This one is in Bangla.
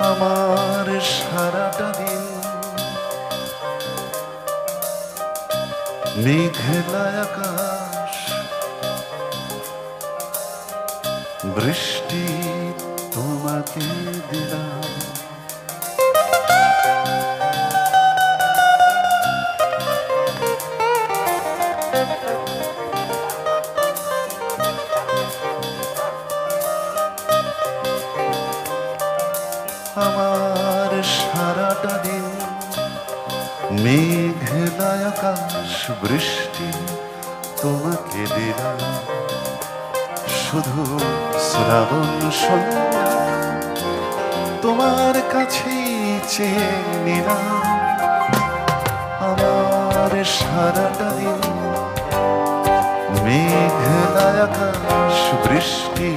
আমার সারাটা দিন মেঘলা আকাশ, বৃষ্টি তোমাকে দিলাম। আমার সারাটা দিন মেঘলা আকাশ, বৃষ্টি তোমাকে দিলাম। শুধু শ্রাবণ সন্ধ্যা তোমার কাছেই চেয়ে নিলাম। আমার সারাটা দিন মেঘলা আকাশ, বৃষ্টি